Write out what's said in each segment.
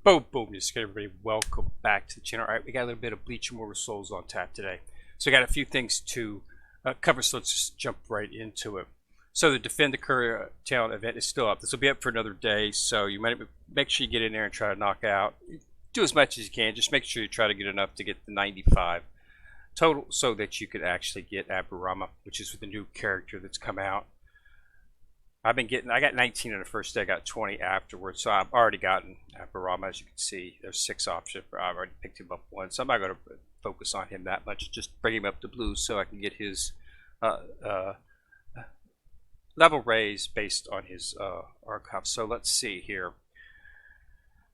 Boom, boom, just everybody, welcome back to the channel. All right, we got a little bit of Bleach Immortal Souls on tap today. So we got a few things to cover, so let's just jump right into it. So the Defend the Courier Town event is still up. This will be up for another day, so you might make sure you get in there and try to knock out. Do as much as you can, just make sure you try to get enough to get the 95 total so that you could actually get Aburama, which is the new character that's come out. I got 19 on the first day, I got 20 afterwards, so I've already gotten Aburama, as you can see. There's 6 options, I've already picked him up 1, so I'm not going to focus on him that much, just bring him up to blue so I can get his level raised based on his archive. So let's see here.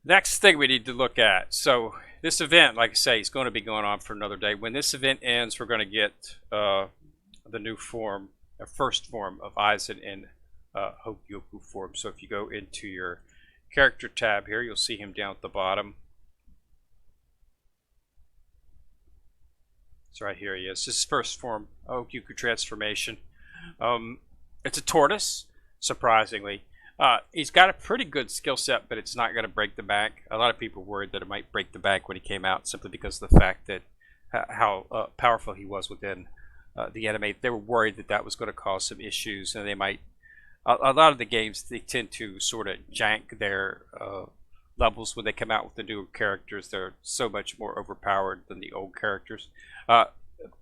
Next thing we need to look at, so this event, like I say, is going to be going on for another day. When this event ends, we're going to get the new form, first form of Aizen in Hogyoku form. So if you go into your character tab here, you'll see him down at the bottom. So right here he is. This is first form Hogyoku transformation. It's a Tortoise, surprisingly. He's got a pretty good skill set, but it's not going to break the bank. A lot of people were worried that it might break the bank when he came out, simply because of the fact that how powerful he was within the anime. They were worried that that was going to cause some issues, and they might. A lot of the games, they tend to sort of jank their levels when they come out with the newer characters. They're so much more overpowered than the old characters.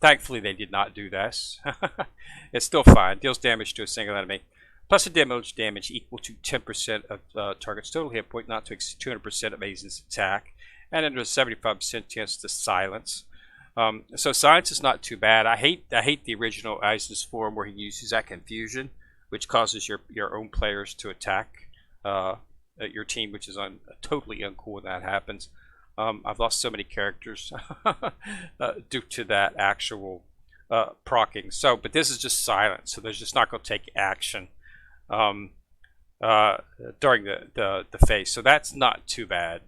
Thankfully, they did not do this. It's still fine. Deals damage to a single enemy. Plus a damage equal to 10% of target's total hit point, not to exceed 200% of Aizen's attack. And under a 75% chance to silence. So silence is not too bad. I hate the original Aizen's form where he uses that confusion, which causes your own players to attack your team, which is totally uncool when that happens. I've lost so many characters due to that actual proccing. So, but this is just silent, so there's just not going to take action during the phase. So that's not too bad.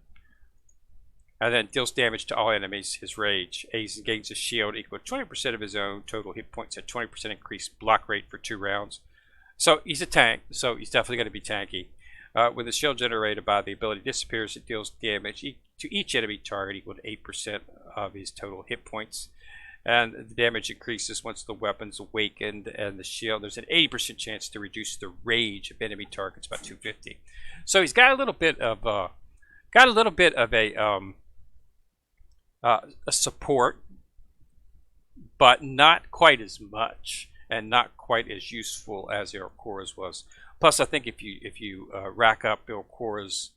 And then deals damage to all enemies. His rage. Aizen gains a shield equal to 20% of his own total hit points at 20% increased block rate for 2 rounds. So he's a tank, so he's definitely going to be tanky. When the shield generated by the ability disappears, it deals damage to each enemy target equal to 8% of his total hit points. And the damage increases once the weapon's awakened, and the shield, there's an 80% chance to reduce the rage of enemy targets by 250. So he's got a little bit of a support, but not quite as much. And not quite as useful as Ilkora's was. Plus, I think if you rack up Ilkora's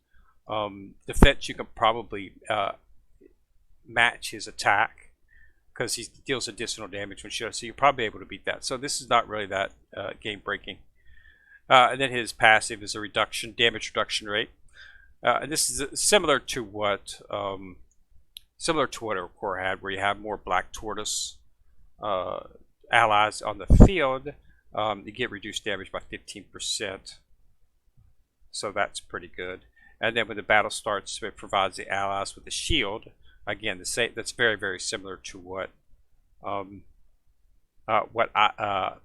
defense, you can probably match his attack, because he deals additional damage when shot. So you're probably able to beat that. So this is not really that game breaking. And then his passive is a damage reduction rate. And this is similar to what Ilkora had, where you have more Black Tortoise allies on the field. You get reduced damage by 15%, so that's pretty good. And then when the battle starts, it provides the allies with a shield. Again, that's very, very similar to what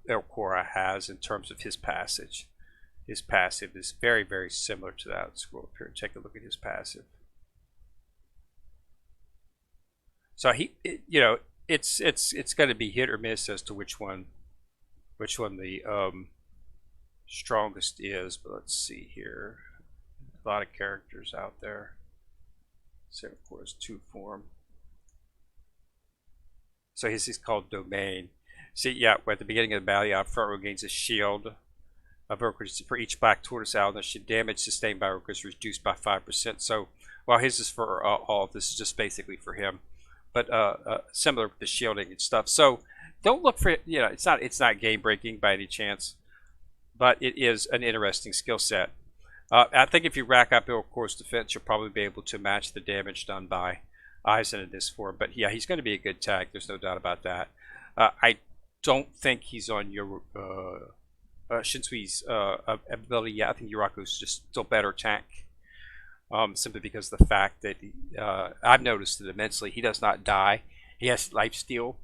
Ilkora has in terms of his passage. His passive is very, very similar to that. Let's scroll up here and take a look at his passive. So it's going to be hit or miss as to which one the strongest is. But let's see here. A lot of characters out there. So of course 2 form. So his is called Domain. See, yeah, at the beginning of the battle, front row gains a shield for each Black Tortoise ally. The damage sustained by Rook is reduced by 5%. So while his is for all, this is just basically for him. But similar with the shielding and stuff. So don't look for it's not game breaking by any chance, but it is an interesting skill set. I think if you rack up Ilkora's defense, you'll probably be able to match the damage done by Aizen in this form. But yeah, he's going to be a good tank. There's no doubt about that. I don't think he's on your Shinsui's ability. Yeah, I think Yuraku's just still better tank. Simply because of the fact that I've noticed it immensely. He does not die. He has life steal,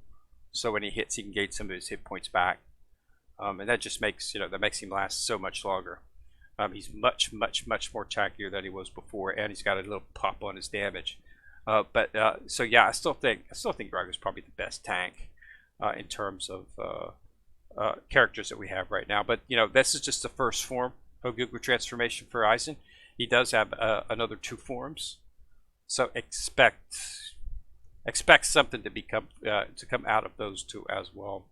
so when he hits, he can gain some of his hit points back, and that just makes that makes him last so much longer. He's much more tankier than he was before, and he's got a little pop on his damage. So yeah, I still think Grago's probably the best tank in terms of characters that we have right now. But this is just the first form of Goku transformation for Aizen. He does have another 2 forms, so expect something to come out of those 2 as well.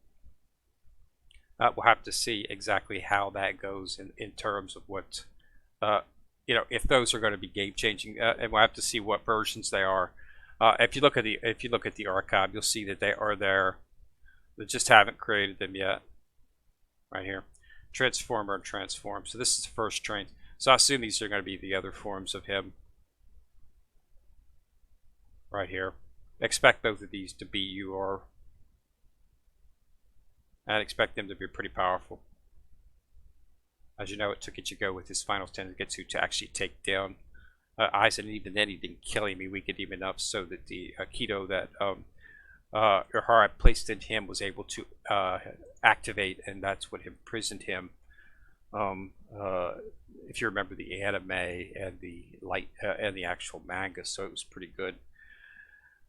We'll have to see exactly how that goes in terms of what if those are going to be game changing, and we'll have to see what versions they are. If you look at the archive, you'll see that they are there. They just haven't created them yet. Right here, Transformer and Transform. So this is the first train. So I assume these are going to be the other forms of him. Right here. Expect both of these to be UR. And expect them to be pretty powerful. As you know, it took Ichigo with his final 10 Gengetsu to actually take down Aizen, and even then he didn't kill him. He weakened him enough so that the Aikido that Urahara placed in him was able to activate, and that's what imprisoned him. If you remember the anime and the actual manga, so it was pretty good.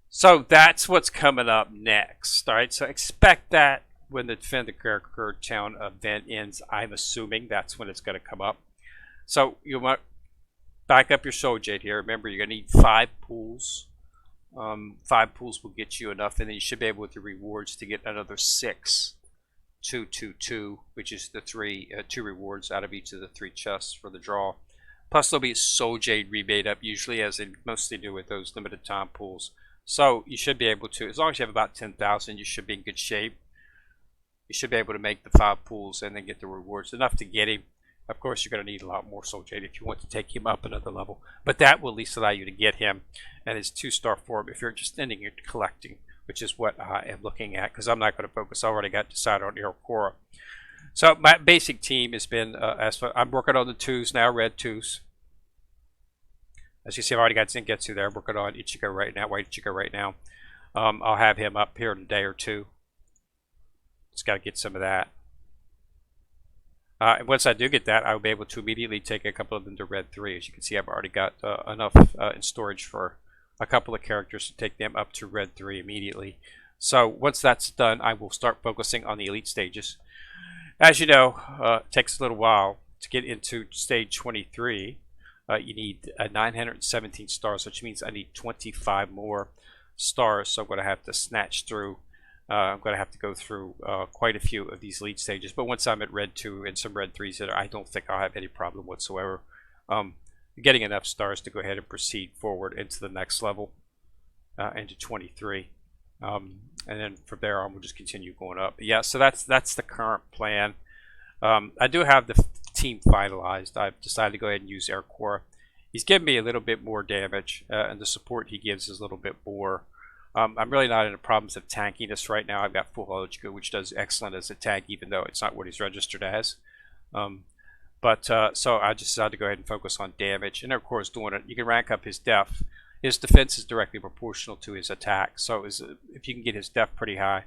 So that's what's coming up next. All right, so expect that when the Defend the Character Town event ends. I'm assuming that's when it's going to come up. So you want back up your Soul Jade here. Remember, you're going to need 5 pools. 5 pools will get you enough, and then you should be able with the rewards to get another 6. 2, 2, 2, which is the 2 rewards out of each of the 3 chests for the draw. Plus there'll be a Soul Jade rebate up, usually, as they mostly do with those limited time pools. So you should be able to, as long as you have about 10,000, you should be in good shape. You should be able to make the 5 pools and then get the rewards, enough to get him. Of course, you're going to need a lot more Soul Jade if you want to take him up another level, but that will at least allow you to get him and his 2-star form if you're just ending your collecting, which is what I am looking at, because I'm not going to focus. I already got decided on Iroquois. So my basic team has been, I'm working on the 2s now, red 2s. As you see, I've already got Zangetsu there. I'm working on Ichigo right now, White Ichigo right now. I'll have him up here in a day or 2. Just got to get some of that. And once I do get that, I'll be able to immediately take a couple of them to red 3. As you can see, I've already got enough in storage for a couple of characters to take them up to red 3 immediately. So once that's done, I will start focusing on the elite stages. As you know, it takes a little while to get into stage 23. You need 917 stars, which means I need 25 more stars. So I'm going to have to snatch through. I'm going to have to go through quite a few of these elite stages. But once I'm at red 2 and some red 3s, I don't think I'll have any problem whatsoever. Getting enough stars to go ahead and proceed forward into the next level, into 23, and then from there on we'll just continue going up. Yeah, so that's the current plan. I do have the team finalized. I've decided to go ahead and use Iroquois. He's giving me a little bit more damage, and the support he gives is a little bit more. I'm really not in the problems of tankiness right now. I've got full Ichigo, which does excellent as a tank, even though it's not what he's registered as. So I just decided to go ahead and focus on damage, and of course doing it, you can rank up his def. His defense is directly proportional to his attack, so if you can get his def pretty high,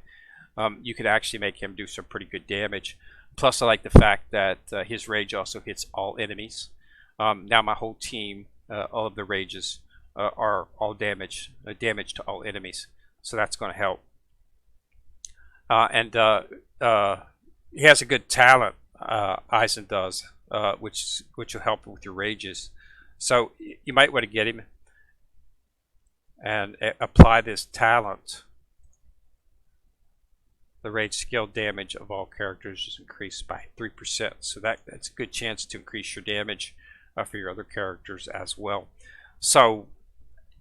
you could actually make him do some pretty good damage. Plus I like the fact that his rage also hits all enemies. Now my whole team, all of the rages are all damage to all enemies, so that's going to help. He has a good talent, Aizen does, which will help with your rages. So you might want to get him and apply this talent. The rage skill damage of all characters is increased by 3%, so that's a good chance to increase your damage for your other characters as well. So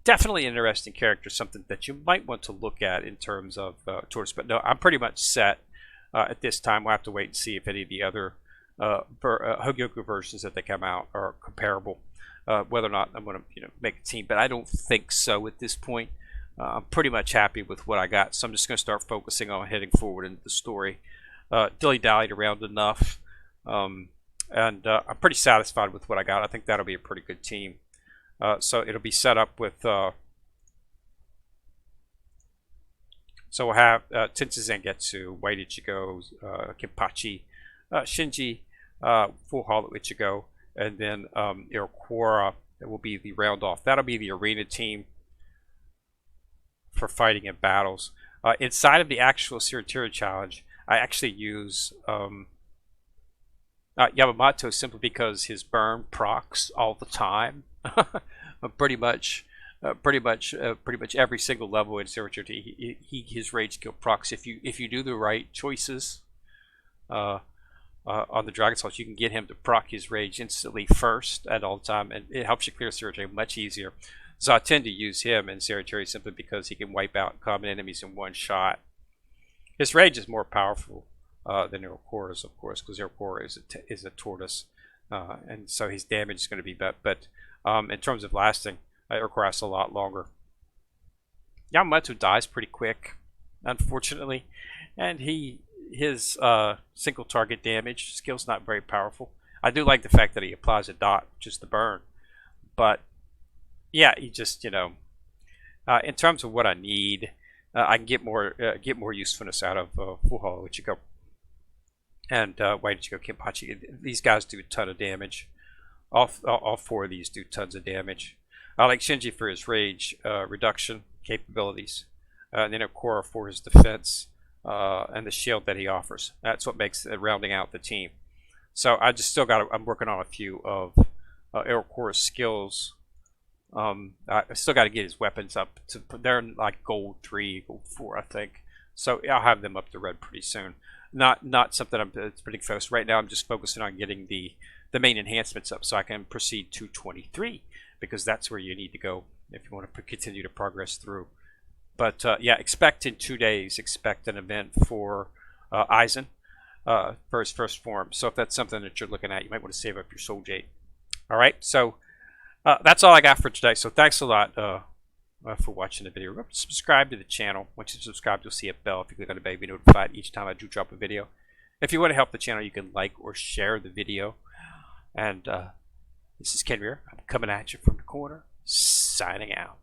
definitely an interesting character, something that you might want to look at in terms of Tortoise. But no, I'm pretty much set at this time. We'll have to wait and see if any of the other Hogyoku versions that they come out are comparable. Whether or not I'm going to make a team, but I don't think so at this point. I'm pretty much happy with what I got, so I'm just going to start focusing on heading forward into the story. Dilly-dallied around enough, and I'm pretty satisfied with what I got. I think that'll be a pretty good team. So it'll be set up with so we'll have Tensei Zangetsu, White Ichigo, Kenpachi, Shinji, Full Hollow Ichigo, and then Iroquois will be the round off. That'll be the arena team for fighting in battles. Inside of the actual Sirotiri challenge, I actually use Yamamoto simply because his burn procs all the time. pretty much every single level in Sirotiri, his rage skill procs. If you do the right choices on the Dragon Souls, you can get him to proc his rage instantly first at all time, and it helps you clear Sirotiri much easier. So I tend to use him in Sirotiri simply because he can wipe out common enemies in one shot. His rage is more powerful than Iroquois, of course, because Iroquois is a tortoise, and so his damage is going to be better. But in terms of lasting, Iroquois lasts a lot longer. Yamamoto dies pretty quick, unfortunately, and his single target damage skill's not very powerful. I do like the fact that he applies a dot, just the burn, but yeah, he just, in terms of what I need, I can get more usefulness out of Full Hollow Ichigo and White Ichigo Kenpachi. These guys do a ton of damage. All four of these do tons of damage. I like Shinji for his rage reduction capabilities, and then Iroquois for his defense and the shield that he offers. That's what makes it rounding out the team. So I just still I'm working on a few of Iroquois' skills. I still got to get his weapons up to, they're like gold 3, gold 4, I think. So I'll have them up to red pretty soon. Not something I'm pretty focused right now. I'm just focusing on getting the main enhancements up so I can proceed to 23, because that's where you need to go if you want to continue to progress through. But yeah, expect in 2 days, expect an event for Aizen for his first form. So if that's something that you're looking at, you might want to save up your Soul Jade. All right, so that's all I got for today. So thanks a lot for watching the video. Remember to subscribe to the channel. Once you subscribe, you'll see a bell. If you click on the bell, you'll be notified each time I do drop a video. If you want to help the channel, you can like or share the video. And this is Ken Rear. I'm coming at you from the corner, signing out.